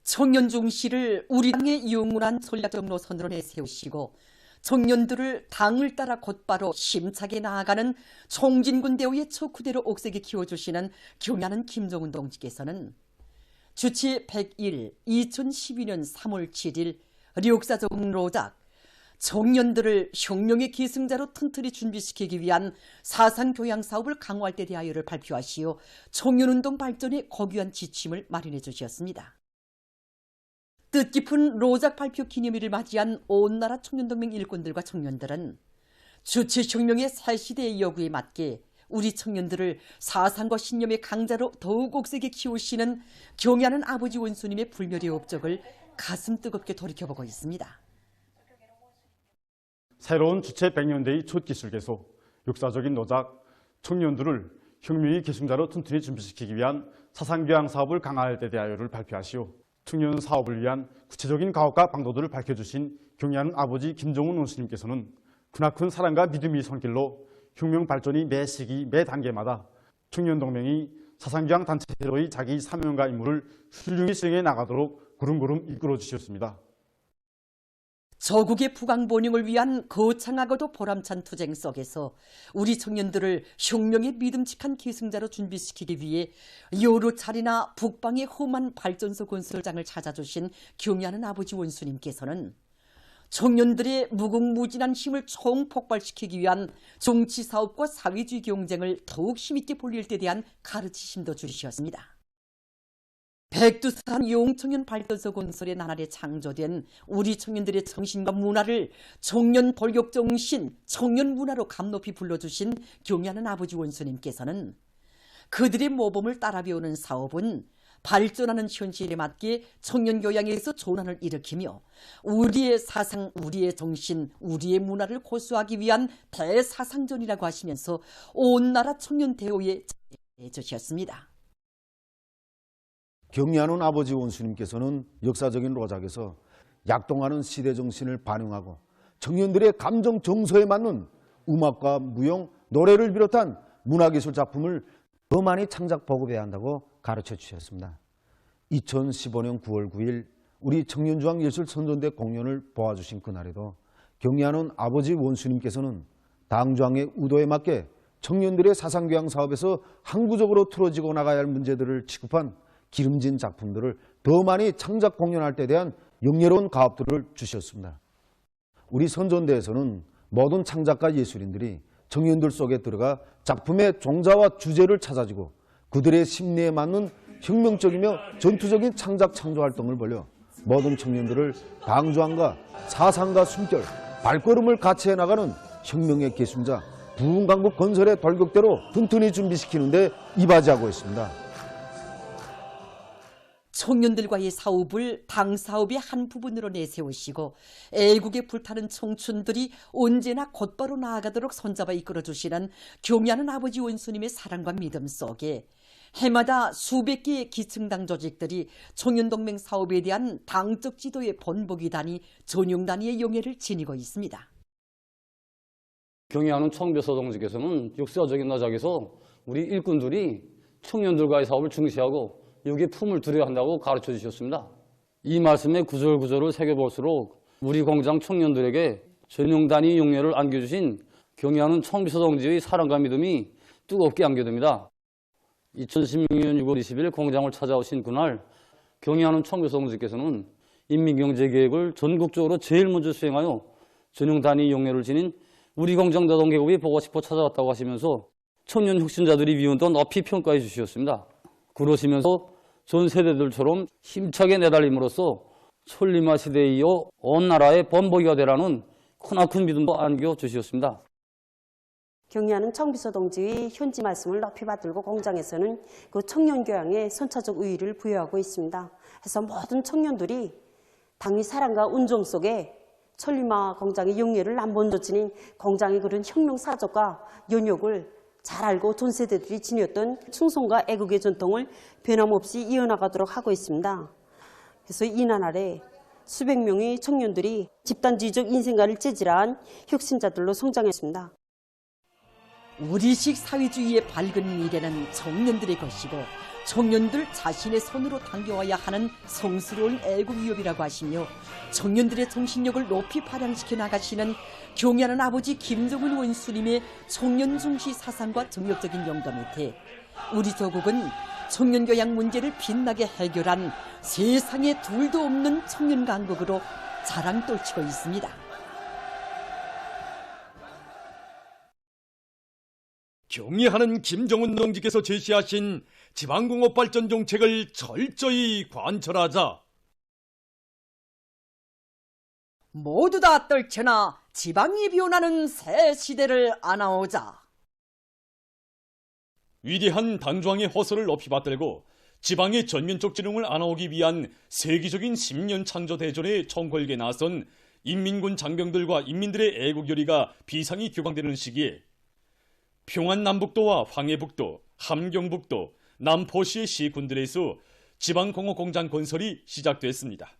청년 중시를 우리 당의 영원한 전략적 노선으로 내세우시고 청년들을 당을 따라 곧바로 힘차게 나아가는 총진군 대우의 척후대로 옥색에 키워주시는 경야는 김정은 동지께서는 주치 100일 2012년 3월 7일 역사적 로작 청년들을 혁명의 기승자로 튼튼히 준비시키기 위한 사상교양 사업을 강화할 때 대하여를 발표하시어 청년운동 발전에 고귀한 지침을 마련해 주셨습니다. 뜻깊은 로작 발표 기념일을 맞이한 온 나라 청년동맹 일꾼들과 청년들은 주체혁명의 새 시대의 요구에 맞게 우리 청년들을 사상과 신념의 강자로 더욱 옥색에 키우시는 경애하는 아버지 원수님의 불멸의 업적을 가슴 뜨겁게 돌이켜보고 있습니다. 새로운 주체 100년대의 첫 기술 개소, 역사적인 노작, 청년들을 혁명의 기승자로 튼튼히 준비시키기 위한 사상교양 사업을 강화할 때 대하여를 발표하시오. 청년 사업을 위한 구체적인 가업과 방도들을 밝혀주신 경애하는 아버지 김정은 원수님께서는 크나큰 사랑과 믿음의 손길로 혁명 발전이 매 시기, 매 단계마다 청년동맹이 사상교양 단체로의 자기 사명과 임무를 훌륭히 수행해 나가도록 구름구름 이끌어 주셨습니다. 조국의 부강본영을 위한 거창하고도 보람찬 투쟁 속에서 우리 청년들을 혁명의 믿음직한 기승자로 준비시키기 위해 여러 차례나 북방의 험한 발전소 건설장을 찾아주신 경애하는 아버지 원수님께서는 청년들의 무궁무진한 힘을 총폭발시키기 위한 정치사업과 사회주의 경쟁을 더욱 힘있게 벌릴 때 대한 가르치심도 주셨습니다. 백두산 용청년 발전소 건설의 나날에 창조된 우리 청년들의 정신과 문화를 청년 돌격 정신, 청년 문화로 감높이 불러주신 경애하는 아버지 원수님께서는 그들의 모범을 따라 배우는 사업은 발전하는 현실에 맞게 청년 교양에서 전환을 일으키며 우리의 사상, 우리의 정신, 우리의 문화를 고수하기 위한 대사상전이라고 하시면서 온 나라 청년 대우에 참여해 주셨습니다. 경애하는 아버지 원수님께서는 역사적인 로작에서 약동하는 시대 정신을 반영하고 청년들의 감정 정서에 맞는 음악과 무용, 노래를 비롯한 문화기술 작품을 더 많이 창작 보급해야 한다고 가르쳐 주셨습니다. 2015년 9월 9일 우리 청년중앙예술선전대 공연을 보아주신 그날에도 경애하는 아버지 원수님께서는 당중앙의 의도에 맞게 청년들의 사상교양 사업에서 항구적으로 틀어지고 나가야 할 문제들을 취급한 기름진 작품들을 더 많이 창작 공연할 때 대한 영예로운 가업들을 주셨습니다. 우리 선전대에서는 모든 창작가 예술인들이 청년들 속에 들어가 작품의 종자와 주제를 찾아주고 그들의 심리에 맞는 혁명적이며 전투적인 창작 창조 활동을 벌여 모든 청년들을 당중앙과 사상과 숨결, 발걸음을 같이 해나가는 혁명의 계승자, 부흥강국 건설의 돌격대로 튼튼히 준비시키는 데 이바지하고 있습니다. 청년들과의 사업을 당 사업의 한 부분으로 내세우시고 애국에 불타는 청춘들이 언제나 곧바로 나아가도록 손잡아 이끌어주시는 경애하는 아버지 원수님의 사랑과 믿음 속에 해마다 수백 개의 기층당 조직들이 청년동맹 사업에 대한 당적 지도의 본보기 단위, 전용 단위의 영예를 지니고 있습니다. 경애하는 청비서 동지께서는 역사적인 나작에서 우리 일꾼들이 청년들과의 사업을 중시하고 여기에 품을 들여야 한다고 가르쳐 주셨습니다. 이 말씀의 구절구절을 새겨볼수록 우리 공장 청년들에게 전용 단위 용례를 안겨주신 경애하는 청비서 동지의 사랑과 믿음이 뜨겁게 안겨듭니다. 2016년 6월 20일 공장을 찾아오신 그날 경애하는 청비서 동지께서는 인민경제계획을 전국적으로 제일 먼저 수행하여 전용 단위 용례를 지닌 우리 공장 노동계급이 보고 싶어 찾아왔다고 하시면서 청년 혁신자들이 위원도 높이 평가해 주셨습니다. 그러시면서 전 세대들처럼 힘차게 내달림으로써 천리마 시대에 이어 온 나라의 본보기가 되라는 크나큰 믿음도 안겨주셨습니다. 경애하는 청비서 동지의 현지 말씀을 높이 받들고 공장에서는 그 청년 교양에 선차적 의의를 부여하고 있습니다. 그래서 모든 청년들이 당의 사랑과 운정 속에 천리마 공장의 영예를 남번도 지닌 공장의 그런 혁명 사적과 연욕을 잘 알고 전 세대들이 지녔던 충성과 애국의 전통을 변함없이 이어나가도록 하고 있습니다. 그래서 이날 아래 수백 명의 청년들이 집단주의적 인생관을 찌질한 혁신자들로 성장했습니다. 우리식 사회주의의 밝은 미래는 청년들의 것이고 청년들 자신의 손으로 당겨와야 하는 성스러운 애국 위협이라고 하시며 청년들의 정신력을 높이 발현시켜 나가시는 경애하는 아버지 김정은 원수님의 청년 중시 사상과 정력적인 영도 밑에 우리 조국은 청년 교양 문제를 빛나게 해결한 세상에 둘도 없는 청년 강국으로 자랑 떨치고 있습니다. 경의하는 김정은 동지께서 제시하신 지방공업 발전 정책을 철저히 관철하자. 모두 다 떨쳐나 지방이 변하는 새 시대를 안아오자. 위대한 당중앙의 허설을 높이 받들고 지방의 전면적 진흥을 안아오기 위한 세계적인 10년 창조 대전에 총궐게 나선 인민군 장병들과 인민들의 애국열의가 비상이 격앙되는 시기에 평안남북도와 황해북도, 함경북도, 남포시의 시군들에서 지방공업공장 건설이 시작됐습니다.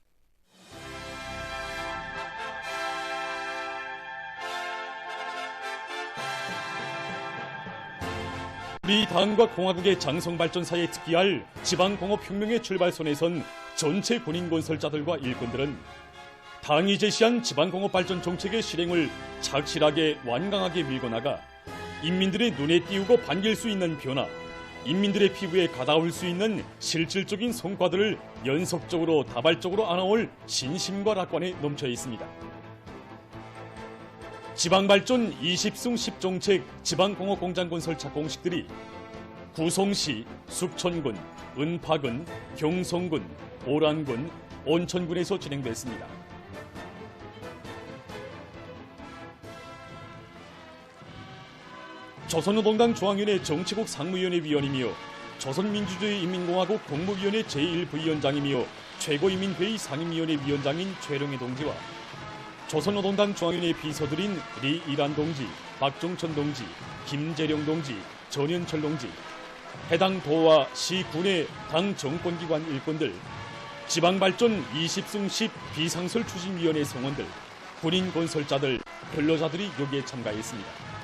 우리 당과 공화국의 장성발전사에 특기할 지방공업혁명의 출발선에 선 전체 군인 건설자들과 일꾼들은 당이 제시한 지방공업발전 정책의 실행을 착실하게 완강하게 밀고 나가 인민들의 눈에 띄우고 반길 수 있는 변화, 인민들의 피부에 가닿을 수 있는 실질적인 성과들을 연속적으로 다발적으로 안아올 신심과 낙관에 넘쳐 있습니다. 지방발전 20승 10정책 지방공업공장 건설 착공식들이 구성시, 숙천군, 은파군, 경성군, 오란군, 온천군에서 진행됐습니다. 조선노동당 중앙위원회 정치국 상무위원회 위원이며 조선민주주의인민공화국 국무위원회 제1부위원장이며 최고인민회의 상임위원회 위원장인 최룡해 동지와 조선노동당 중앙위원회 비서들인 리이란 동지, 박종천 동지, 김재룡 동지, 전현철 동지, 해당 도와 시군의 당 정권기관 일꾼들, 지방발전 20승 10 비상설 추진위원회 성원들, 군인 건설자들, 근로자들이 여기에 참가했습니다.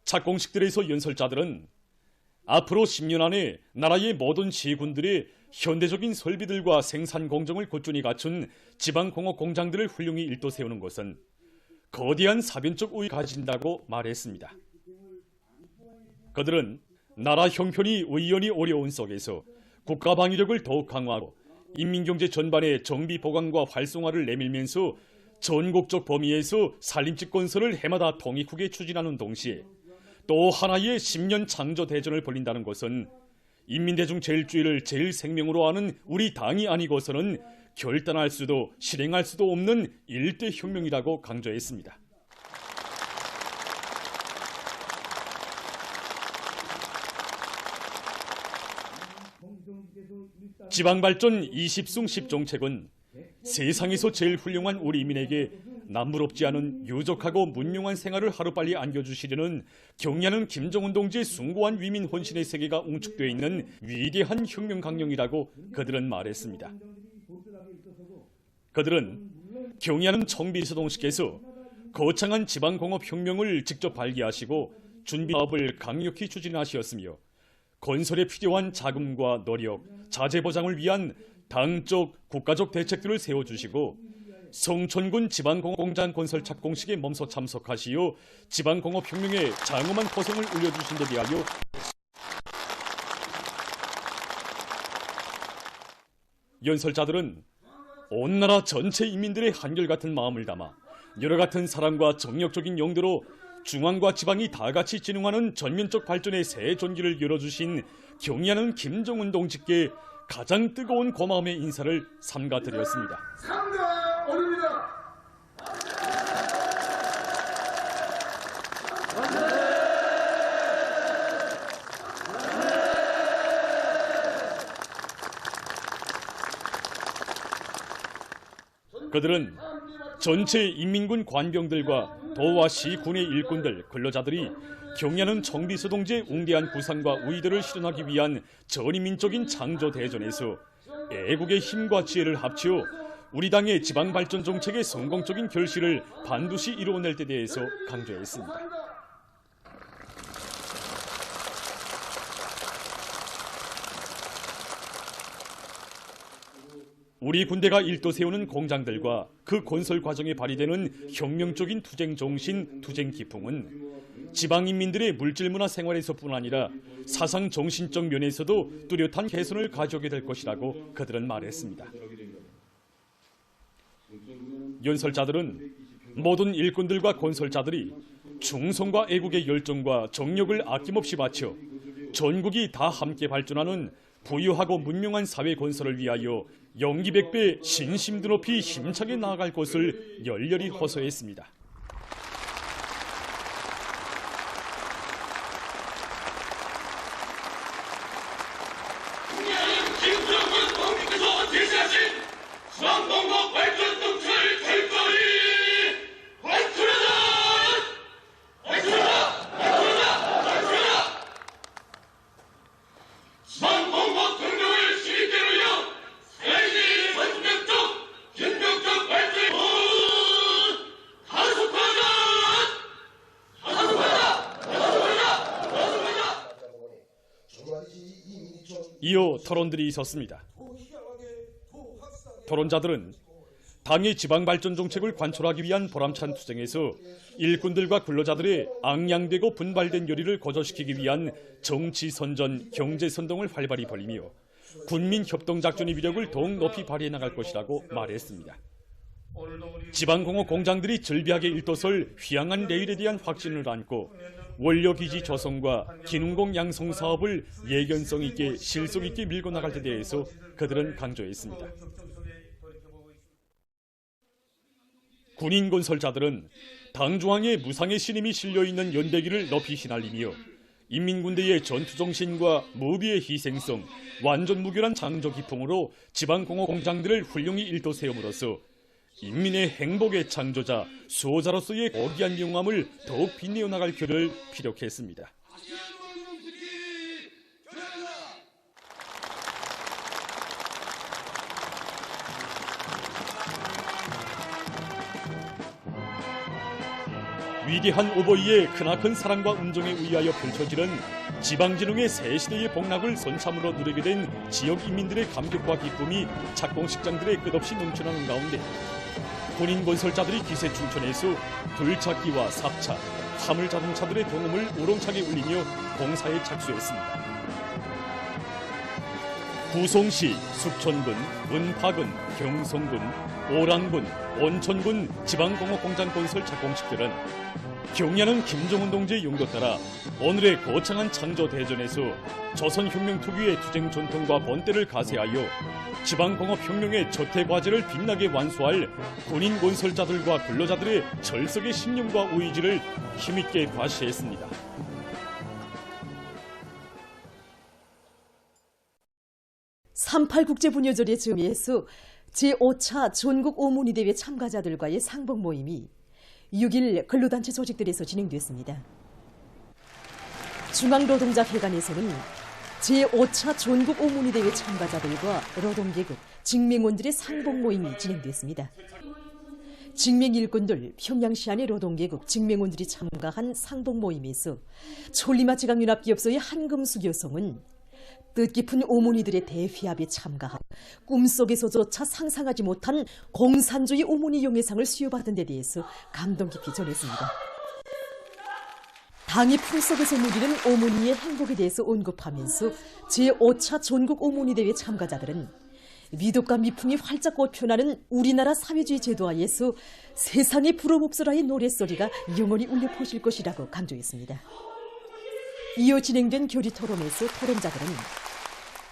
착공식들에서 연설자들은 앞으로 10년 안에 나라의 모든 시군들이 현대적인 설비들과 생산 공정을 꾸준히 갖춘 지방공업 공장들을 훌륭히 일도 세우는 것은 거대한 사변적 우위를 가진다고 말했습니다. 그들은 나라 형편이 의연히 어려운 속에서 국가 방위력을 더욱 강화하고 인민경제 전반의 정비 보강과 활성화를 내밀면서 전국적 범위에서 산림집 건설을 해마다 통일하게 추진하는 동시에 또 하나의 10년 창조 대전을 벌린다는 것은 인민대중 제일주의를 제일 생명으로 하는 우리 당이 아니고서는 결단할 수도 실행할 수도 없는 일대 혁명이라고 강조했습니다. 지방발전 20승 10정책은 세상에서 제일 훌륭한 우리 인민에게 남부럽지 않은 유족하고 문명한 생활을 하루빨리 안겨주시려는 경의하는 김정은 동지의 숭고한 위민 헌신의 세계가 웅축되어 있는 위대한 혁명 강령이라고 그들은 말했습니다. 그들은 경의하는 청비서동식께서 거창한 지방공업혁명을 직접 발기하시고 준비사업을 강력히 추진하시었으며 건설에 필요한 자금과 노력, 자재보장을 위한 당적, 국가적 대책들을 세워주시고 성천군 지방공업공장 건설 착공식에 몸소 참석하시어 지방공업혁명에 장엄한 포성을 올려주신 데 대하여 연설자들은 온 나라 전체 인민들의 한결같은 마음을 담아 여러 같은 사랑과 정력적인 용도로 중앙과 지방이 다같이 진흥하는 전면적 발전의 새 전기를 열어주신 경의하는 김정은 동지께 가장 뜨거운 고마움의 인사를 삼가드렸습니다. 상대와의 어릅니다. 그들은 전체 인민군 관병들과 도와 시 군의 일꾼들, 근로자들이 경야는 청비서동지의 웅대한 구상과 우위들을 실현하기 위한 전인민적인 창조대전에서 애국의 힘과 지혜를 합치어 우리 당의 지방발전 정책의 성공적인 결실을 반드시 이루어낼 데 대해서 강조했습니다. 우리 군대가 일도 세우는 공장들과 그 건설 과정에 발휘되는 혁명적인 투쟁 정신, 투쟁 기풍은 지방인민들의 물질문화 생활에서뿐 아니라 사상 정신적 면에서도 뚜렷한 개선을 가져오게 될 것이라고 그들은 말했습니다. 연설자들은 모든 일꾼들과 건설자들이 충성과 애국의 열정과 정력을 아낌없이 바쳐 전국이 다 함께 발전하는 부유하고 문명한 사회 건설을 위하여 영기백배 신심도 높이 힘차게 나아갈 것을 열렬히 호소했습니다. 이어 토론들이 있었습니다. 토론자들은 당의 지방발전 정책을 관철하기 위한 보람찬 투쟁에서 일꾼들과 근로자들의 앙양되고 분발된 열의를 고조시키기 위한 정치선전, 경제선동을 활발히 벌이며 군민협동작전의 위력을 더욱 높이 발휘해 나갈 것이라고 말했습니다. 지방공업 공장들이 절비하게 일도설 휘황한 내일에 대한 확신을 안고 원료기지 조성과 기능공 양성 사업을 예견성 있게 실속 있게 밀고 나갈 데 대해서 그들은 강조했습니다. 군인 건설자들은 당 중앙에 무상의 신임이 실려있는 연대기를 높이 휘날리며 인민군대의 전투정신과 무비의 희생성, 완전 무결한 창조 기풍으로 지방공업 공장들을 훌륭히 일도 세움으로써 인민의 행복의 창조자, 수호자로서의 고귀한 영함을 더욱 빛내어 나갈 길을 피력했습니다. 위대한 오버이의 크나큰 사랑과 운정에 의하여 펼쳐지는 지방진흥의 새 시대의 복락을 선참으로 누리게 된 지역 인민들의 감격과 기쁨이 착공식장들에 끝없이 넘쳐나는 가운데 군인 건설자들이 기세충천해서 돌찾기와 삽차, 화물 자동차들의 동음을 우렁차게 울리며 공사에 착수했습니다. 구송시, 숙천군, 은파군, 경성군, 오랑군, 온천군 지방공업공장 건설 착공식들은 경야는 김정은 동지의 용도 따라 오늘의 거창한 창조대전에서 조선혁명 특유의 투쟁 전통과 본때를 가세하여 지방공업혁명의 저태과제를 빛나게 완수할 군인 건설자들과 근로자들의 철석의 신념과 의지를 힘있게 과시했습니다. (38) 국제분여절의 즈음에서 제5차 전국 오모니대회 참가자들과의 상봉 모임이 6일 근로단체 조직들에서 진행됐습니다. 중앙노동자회관에서는 제5차 전국 오모니대회 참가자들과 노동계급, 직맹원들의 상봉 모임이 진행됐습니다. 직맹일꾼들, 평양시 안의 노동계급, 직맹원들이 참가한 상봉 모임에서 촐리마지강연합기업소의 한금숙 여성은 뜻깊은 오모니들의 대회합에 참가하고 꿈속에서조차 상상하지 못한 공산주의 오모니 용해상을 수여받은 데 대해서 감동 깊이 전했습니다. 당이 품속에서 누리는 오모니의 행복에 대해서 언급하면서 제5차 전국 오모니대회 참가자들은 미덕과 미풍이 활짝 꽃펴나는 우리나라 사회주의 제도하에서 세상의 불어목설아의 노랫소리가 영원히 울려 퍼질 것이라고 강조했습니다. 이어 진행된 교리 토론에서 토론자들은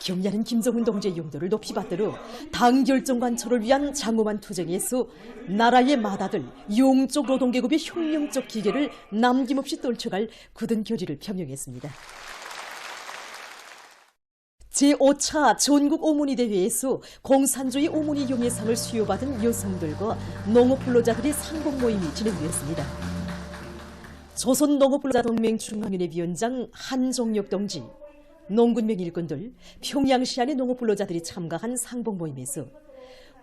경야는 김정은 동지의 용도를 높이 받들어 당 결정 관철을 위한 장엄한 투쟁에서 나라의 맏아들 용적 노동계급의 혁명적 기계를 남김없이 떨쳐갈 굳은 결의를 표명했습니다. 제5차 전국 오모니 대회에서 공산주의 오모니 용예상을 수여받은 여성들과 농업근로자들의 상봉 모임이 진행되었습니다. 조선농업근로자동맹 중앙위원회 위원장 한종혁 동지, 농군명 일꾼들, 평양시안의 농업근로자들이 참가한 상봉 모임에서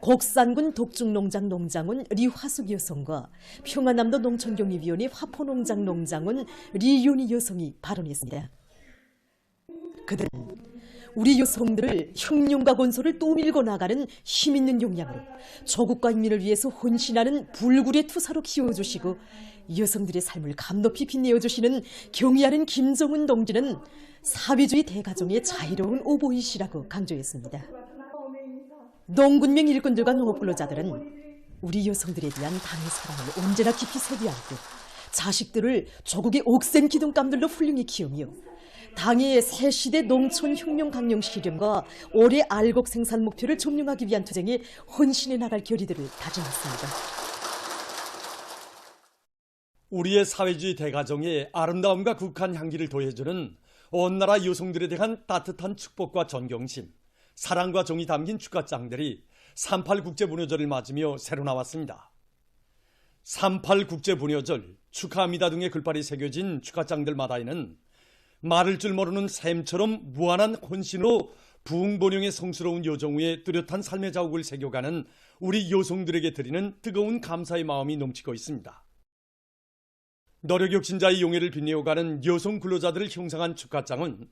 곡산군 독중농장 농장원 리화숙 여성과 평안남도 농촌경리위원회 화포농장 농장원 리윤희 여성이 발언했습니다. 그들은 우리 여성들을 혁명과 건설을 또밀고 나가는 힘있는 역량으로 조국과 인민을 위해서 헌신하는 불굴의 투사로 키워주시고 여성들의 삶을 감높이 빛내어주시는 경의하는 김정은 동지는 사회주의 대가정의 자유로운 오보이시라고 강조했습니다. 농군명 일꾼들과 농업근로자들은 우리 여성들에 대한 당의 사랑을 언제나 깊이 새겨 안고 자식들을 조국의 옥센 기둥감들로 훌륭히 키우며 당의 새시대 농촌혁명 강령 실현과 올해 알곡 생산 목표를 점령하기 위한 투쟁에 헌신해 나갈 결의들을 다짐했습니다. 우리의 사회주의 대가정에 아름다움과 국한 향기를 더해주는 온 나라 여성들에 대한 따뜻한 축복과 존경심, 사랑과 정이 담긴 축하장들이 38 국제부녀절을 맞으며 새로 나왔습니다. 38 국제부녀절, 축하합니다 등의 글발이 새겨진 축하장들마다에는 말을 줄 모르는 샘처럼 무한한 혼신으로 부흥본영의 성스러운 여정후에 뚜렷한 삶의 자국을 새겨가는 우리 여성들에게 드리는 뜨거운 감사의 마음이 넘치고 있습니다. 노력혁신자의 용해를 빛내어가는 여성 근로자들을 형상한 축하장은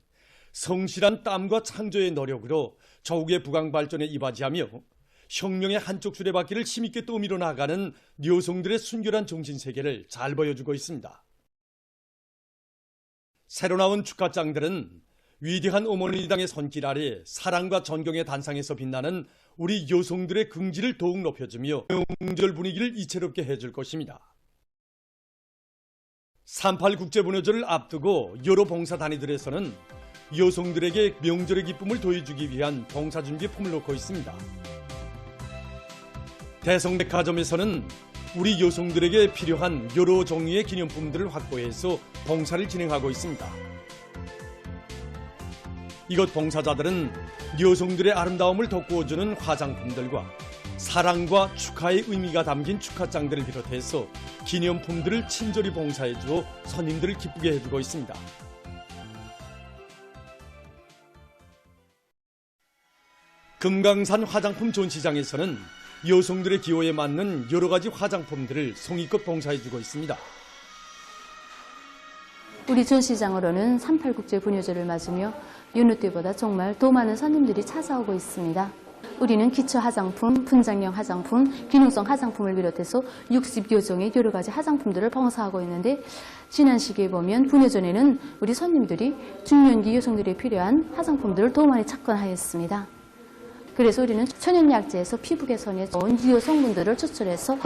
성실한 땀과 창조의 노력으로 조국의 부강 발전에 이바지하며 혁명의 한쪽 수레바퀴를 힘있게 떠밀어 나가는 여성들의 순결한 정신세계를 잘 보여주고 있습니다. 새로 나온 축하장들은 위대한 어머니당의 손길 아래 사랑과 존경의 단상에서 빛나는 우리 여성들의 긍지를 더욱 높여주며 명절 분위기를 이채롭게 해줄 것입니다. 38 국제부녀절을 앞두고 여러 봉사단위들에서는 여성들에게 명절의 기쁨을 더해주기 위한 봉사준비에 품을 놓고 있습니다. 대성백화점에서는 우리 여성들에게 필요한 여러 종류의 기념품들을 확보해서 봉사를 진행하고 있습니다. 이곳 봉사자들은 여성들의 아름다움을 돋구어주는 화장품들과 사랑과 축하의 의미가 담긴 축하장들을 비롯해서 기념품들을 친절히 봉사해주어 손님들을 기쁘게 해주고 있습니다. 금강산 화장품 전시장에서는 여성들의 기호에 맞는 여러 가지 화장품들을 성의껏 봉사해주고 있습니다. 우리 전시장으로는 38 국제부녀절을 맞으며 여느 때보다 정말 더 많은 손님들이 찾아오고 있습니다. 우리는 기초 화장품, 분장용 화장품, 기능성 화장품을 비롯해서 60여 종의 여러 가지 화장품들을 봉사하고 있는데 지난 시기에 보면 부녀전에는 우리 손님들이 중년기 여성들이 필요한 화장품들을 더 많이 찾곤하였습니다. 그래서 우리는 천연약재에서 피부 개선에 좋은 유효 성분들을 추출해서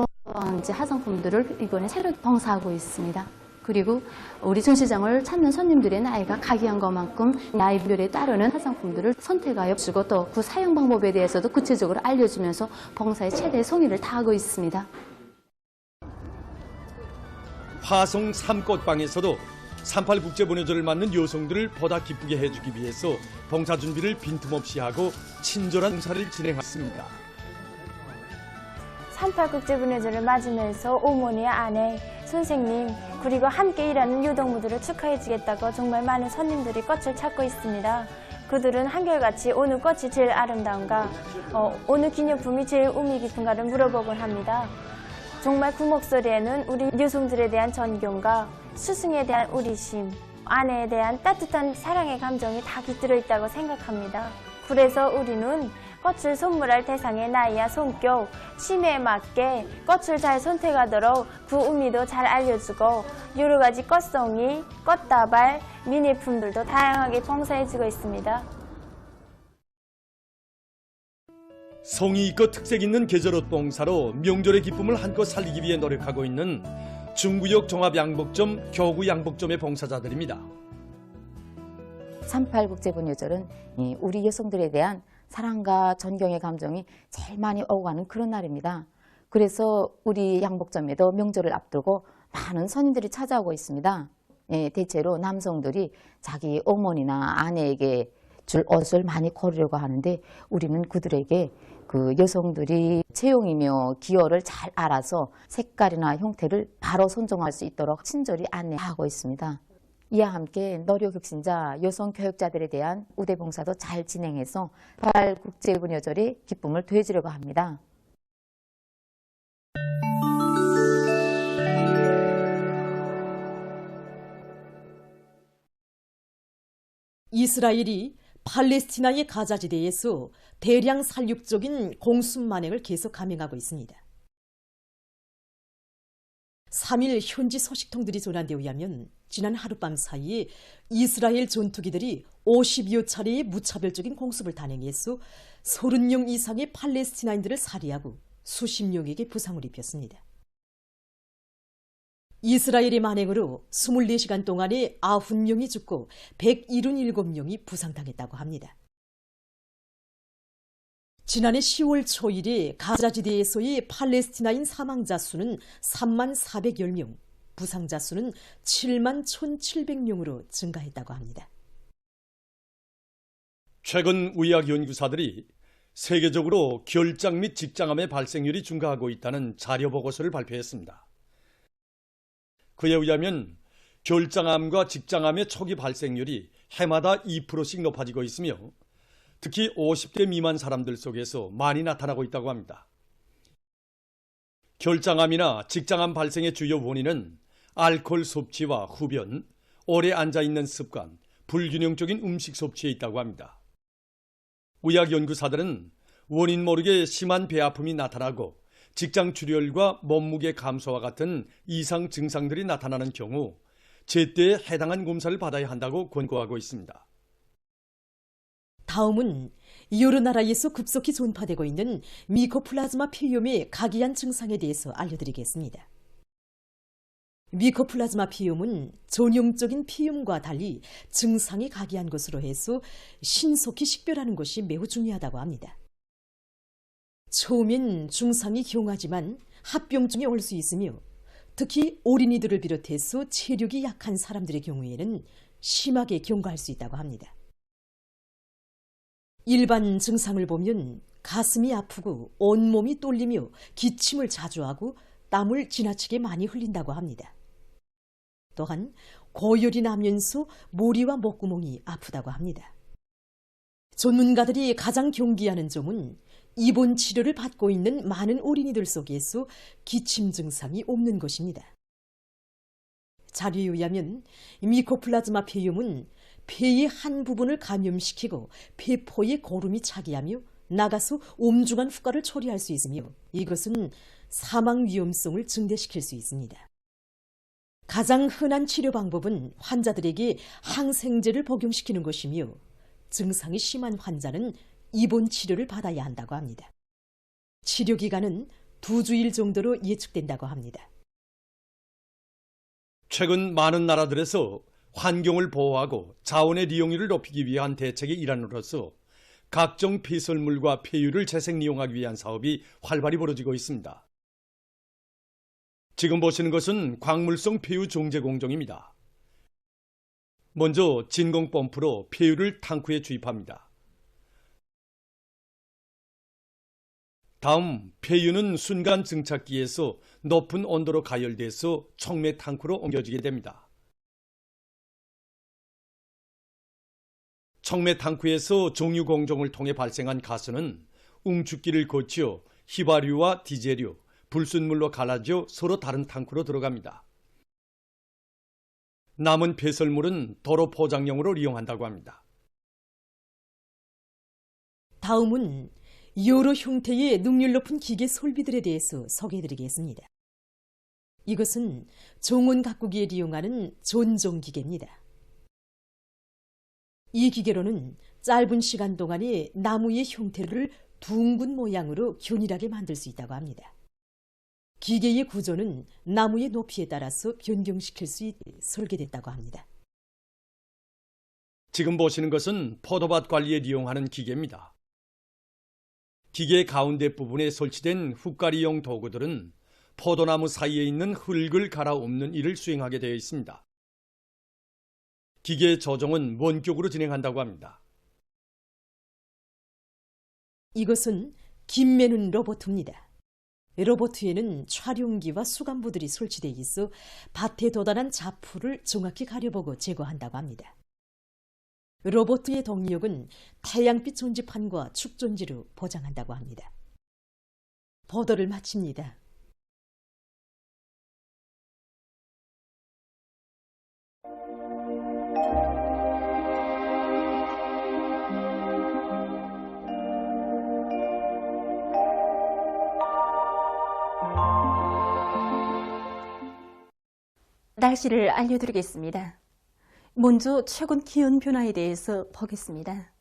이제 화장품들을 이번에 새로 봉사하고 있습니다. 그리고 우리 전시장을 찾는 손님들의 나이가 각이한 것만큼 나이별에 따르는 화장품들을 선택하여 주고 또 그 사용 방법에 대해서도 구체적으로 알려주면서 봉사에 최대의 성의를 다하고 있습니다. 화성 삼꽃방에서도 38 국제부녀절을 맞는 여성들을 보다 기쁘게 해주기 위해서 봉사 준비를 빈틈없이 하고 친절한 봉사를 진행했습니다. 38 국제부녀절을 맞으면서 어머니, 아내, 선생님 그리고 함께 일하는 유동무들을 축하해주겠다고 정말 많은 손님들이 꽃을 찾고 있습니다. 그들은 한결같이 어느 꽃이 제일 아름다운가, 어느 기념품이 제일 의미 깊은가를 물어보곤 합니다. 정말 그 목소리에는 우리 여성들에 대한 존경과 스승에 대한 우리심, 아내에 대한 따뜻한 사랑의 감정이 다 깃들어 있다고 생각합니다. 그래서 우리는 꽃을 선물할 대상의 나이와 성격, 취미에 맞게 꽃을 잘 선택하도록 그 의미도 잘 알려주고 여러 가지 꽃송이, 꽃다발, 미니품들도 다양하게 봉사해주고 있습니다. 성의 있고 특색 있는 계절옷 봉사로 명절의 기쁨을 한껏 살리기 위해 노력하고 있는 중구역 종합양복점, 교구양복점의 봉사자들입니다. 38 국제부녀절은 우리 여성들에 대한 사랑과 존경의 감정이 제일 많이 오고 가는 그런 날입니다. 그래서 우리 양복점에도 명절을 앞두고 많은 손님들이 찾아오고 있습니다. 대체로 남성들이 자기 어머니나 아내에게 줄 옷을 많이 고르려고 하는데 우리는 그들에게 그 여성들이 채용이며 기호를 잘 알아서 색깔이나 형태를 바로 선정할 수 있도록 친절히 안내하고 있습니다. 이와 함께 노력혁신자 여성 교육자들에 대한 우대 봉사도 잘 진행해서 8 국제부녀절의 기쁨을 더해주려고 합니다. 이스라엘이 팔레스티나의 가자지대에서 대량 살육적인 공습 만행을 계속 감행하고 있습니다. 3일 현지 소식통들이 전한 데 의하면 지난 하룻밤 사이에 이스라엘 전투기들이 50여 차례의 무차별적인 공습을 단행해서 30명 이상의 팔레스티나인들을 살해하고 수십 명에게 부상을 입혔습니다. 이스라엘의 만행으로 24시간 동안에 90명이 죽고 177명이 부상당했다고 합니다. 지난해 10월 초일에 가자지대에서의 팔레스티나인 사망자 수는 3만 410명, 부상자 수는 7만 1,700명으로 증가했다고 합니다. 최근 의학 연구사들이 세계적으로 결장 및 직장암의 발생률이 증가하고 있다는 자료 보고서를 발표했습니다. 그에 의하면 결장암과 직장암의 초기 발생률이 해마다 2%씩 높아지고 있으며 특히 50대 미만 사람들 속에서 많이 나타나고 있다고 합니다. 결장암이나 직장암 발생의 주요 원인은 알코올 섭취와 흡연, 오래 앉아있는 습관, 불균형적인 음식 섭취에 있다고 합니다. 의학 연구사들은 원인 모르게 심한 배아픔이 나타나고 직장 출혈과 몸무게 감소와 같은 이상 증상들이 나타나는 경우 제때에 해당한 검사를 받아야 한다고 권고하고 있습니다. 다음은 여러 나라에서 급속히 전파되고 있는 미코플라즈마 피염의 각이한 증상에 대해서 알려드리겠습니다. 미코플라즈마 피염은 전형적인 피염과 달리 증상이 각이한 것으로 해서 신속히 식별하는 것이 매우 중요하다고 합니다. 처음엔 증상이 경하지만 합병증이 올 수 있으며 특히 어린이들을 비롯해서 체력이 약한 사람들의 경우에는 심하게 경과할 수 있다고 합니다. 일반 증상을 보면 가슴이 아프고 온몸이 떨리며 기침을 자주 하고 땀을 지나치게 많이 흘린다고 합니다. 또한 고열이 나면서 머리와 목구멍이 아프다고 합니다. 전문가들이 가장 경계하는 점은 입원 치료를 받고 있는 많은 어린이들 속에서 기침 증상이 없는 것입니다. 자료에 의하면 미코플라즈마 폐염은 폐의 한 부분을 감염시키고 폐포에 고름이 차게 하며 나가서 엄중한 후과를 초래할 수 있으며 이것은 사망 위험성을 증대시킬 수 있습니다. 가장 흔한 치료 방법은 환자들에게 항생제를 복용시키는 것이며 증상이 심한 환자는 입원 치료를 받아야 한다고 합니다. 치료 기간은 2주일 정도로 예측된다고 합니다. 최근 많은 나라들에서 환경을 보호하고 자원의 이용률을 높이기 위한 대책의 일환으로서 각종 폐설물과 폐유를 재생이용하기 위한 사업이 활발히 벌어지고 있습니다. 지금 보시는 것은 광물성 폐유 정제 공정입니다. 먼저 진공 펌프로 폐유를 탕크에 주입합니다. 다음 폐유는 순간 증착기에서 높은 온도로 가열돼서 촉매 탕크로 옮겨지게 됩니다. 촉매 탕크에서 정유 공정을 통해 발생한 가스는 웅축기를 거쳐 휘발유와 디젤유, 불순물로 갈라져 서로 다른 탕크로 들어갑니다. 남은 폐설물은 도로 포장용으로 이용한다고 합니다. 다음은 여러 형태의 능률 높은 기계 설비들에 대해서 소개해드리겠습니다. 이것은 정원 가꾸기에 이용하는 전정기계입니다. 이 기계로는 짧은 시간 동안에 나무의 형태를 둥근 모양으로 균일하게 만들 수 있다고 합니다. 기계의 구조는 나무의 높이에 따라서 변경시킬 수 있게 설계됐다고 합니다. 지금 보시는 것은 포도밭 관리에 이용하는 기계입니다. 기계 가운데 부분에 설치된 흙가리용 도구들은 포도나무 사이에 있는 흙을 갈아엎는 일을 수행하게 되어 있습니다. 기계의 조종은 원격으로 진행한다고 합니다. 이것은 김매는 로봇입니다. 로봇에는 촬영기와 수감부들이 설치되어 있어 밭에 도달한 자풀을 정확히 가려보고 제거한다고 합니다. 로봇의 동력은 태양빛 전지판과 축전지로 보장한다고 합니다. 보도를 마칩니다. 날씨를 알려드리겠습니다. 먼저 최근 기온 변화에 대해서 보겠습니다.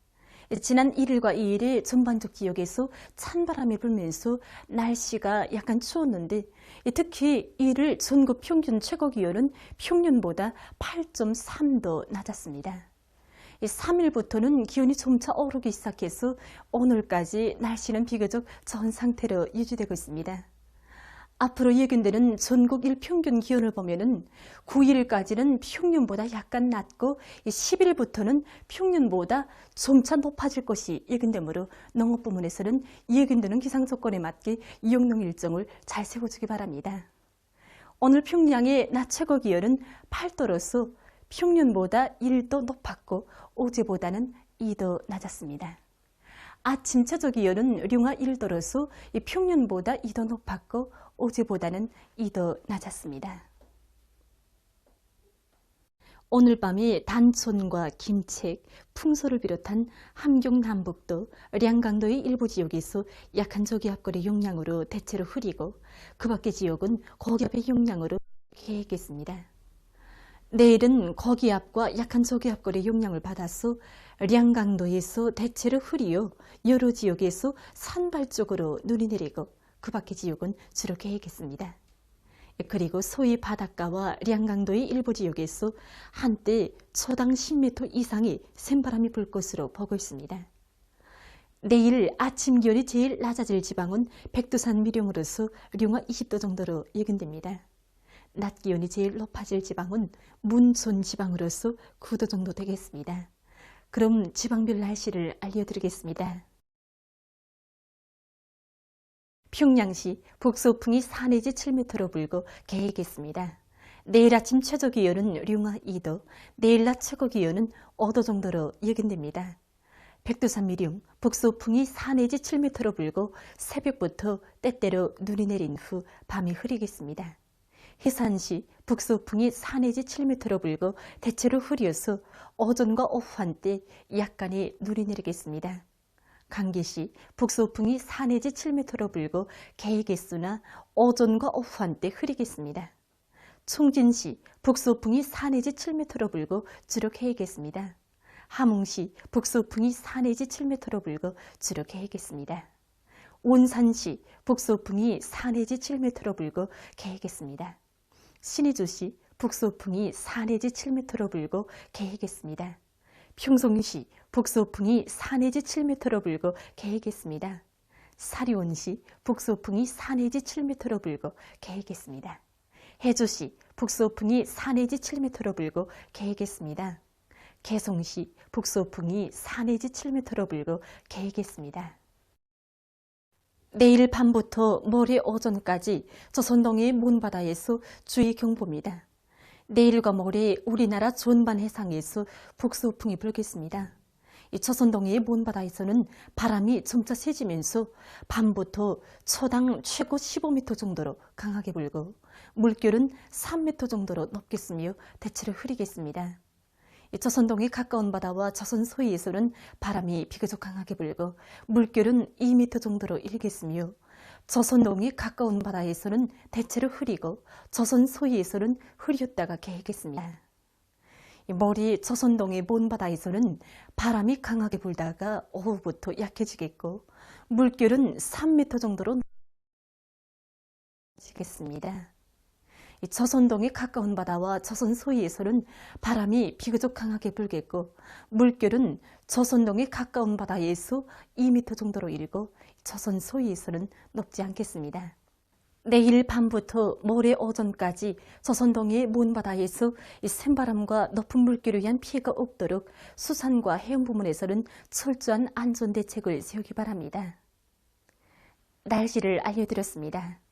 지난 1일과 2일에 전반적 지역에서 찬바람이 불면서 날씨가 약간 추웠는데 특히 1일 전국 평균 최고 기온은 평년보다 8.3도 낮았습니다. 3일부터는 기온이 점차 오르기 시작해서 오늘까지 날씨는 비교적 좋은 상태로 유지되고 있습니다. 앞으로 예견되는 전국 일평균 기온을 보면은 9일까지는 평년보다 약간 낮고 10일부터는 평년보다 점차 높아질 것이 예견되므로 농업 부문에서는 예견되는 기상 조건에 맞게 이용농 일정을 잘 세워주기 바랍니다. 오늘 평양의 낮 최고 기온은 8도로서 평년보다 1도 높았고 어제보다는 2도 낮았습니다. 아침 최저 기온은 룡화 1도로서 평년보다 2도 높았고 어제보다는 2도 낮았습니다. 오늘 밤에 단촌과 김책, 풍소를 비롯한 함경 남북도, 량강도의 일부 지역에서 약한 저기압골의 영향으로 대체로 흐리고 그 밖의 지역은 고기압의 영향으로 개겠습니다. 내일은 고기압과 약한 저기압골의 영향을 받아서 량강도에서 대체로 흐리요 여러 지역에서 산발 쪽으로 눈이 내리고 그 밖의 지역은 주로 개겠습니다. 그리고 소위 바닷가와 량강도의 일부 지역에서 한때 초당 10m 이상의 샘바람이 불 것으로 보고 있습니다. 내일 아침 기온이 제일 낮아질 지방은 백두산 미령으로서 룡화 20도 정도로 예견됩니다. 낮 기온이 제일 높아질 지방은 문촌 지방으로서 9도 정도 되겠습니다. 그럼 지방별 날씨를 알려드리겠습니다. 평양시 북서풍이 4 내지 7m로 불고 개겠습니다. 내일 아침 최저 기온은 룡화 2도, 내일 낮 최고 기온은 5도 정도로 예견됩니다. 백두산 미령, 북서풍이 4 내지 7m로 불고 새벽부터 때때로 눈이 내린 후 밤이 흐리겠습니다. 해산시 북서풍이 4 내지 7m로 불고 대체로 흐려서 오전과 오후 한때 약간의 눈이 내리겠습니다. 강계시 북서풍이 4 내지 7m로 불고 개겠으나 오전과 오후 한때 흐리겠습니다. 총진시 북서풍이 4 내지 7m로 불고 주로 개겠습니다. 함흥시 북서풍이 4 내지 7m로 불고 주로 개겠습니다. 온산시 북서풍이 4 내지 7m로 불고 개겠습니다. 신의주시 북서풍이 4 내지 7m로 불고 개겠습니다. 평성시 북서풍이 4 내지 7m로 불고 개겠습니다. 사리온시 북서풍이 4 내지 7m로 불고 개겠습니다. 해주시 북서풍이 4 내지 7m로 불고 개겠습니다. 개송시 북서풍이 4 내지 7m로 불고 개겠습니다. 내일 밤부터 모레 오전까지 조선동해 먼바다에서 주의 경보입니다. 내일과 모레 우리나라 전반 해상에서 북서풍이 불겠습니다. 조선동해의 먼바다에서는 바람이 점차 세지면서 밤부터 초당 최고 15m 정도로 강하게 불고 물결은 3m 정도로 높겠으며 대체로 흐리겠습니다. 조선동해 가까운 바다와 조선 서해에서는 바람이 비교적 강하게 불고 물결은 2m 정도로 일겠으며 조선동해 가까운 바다에서는 대체로 흐리고 조선 서해에서는 흐렸다가 개겠습니다. 모레 조선동해 먼바다에서는 바람이 강하게 불다가 오후부터 약해지겠고 물결은 3m 정도로 지겠습니다. 조선동해 가까운 바다와 조선 서해에서는 바람이 비교적 강하게 불겠고 물결은 조선동해 가까운 바다에서 2m 정도로 일고 조선 서해에서는 높지 않겠습니다. 내일 밤부터 모레 오전까지 조선동해 먼바다에서 샘바람과 높은 물결에 의한 피해가 없도록 수산과 해양 부문에서는 철저한 안전대책을 세우기 바랍니다. 날씨를 알려드렸습니다.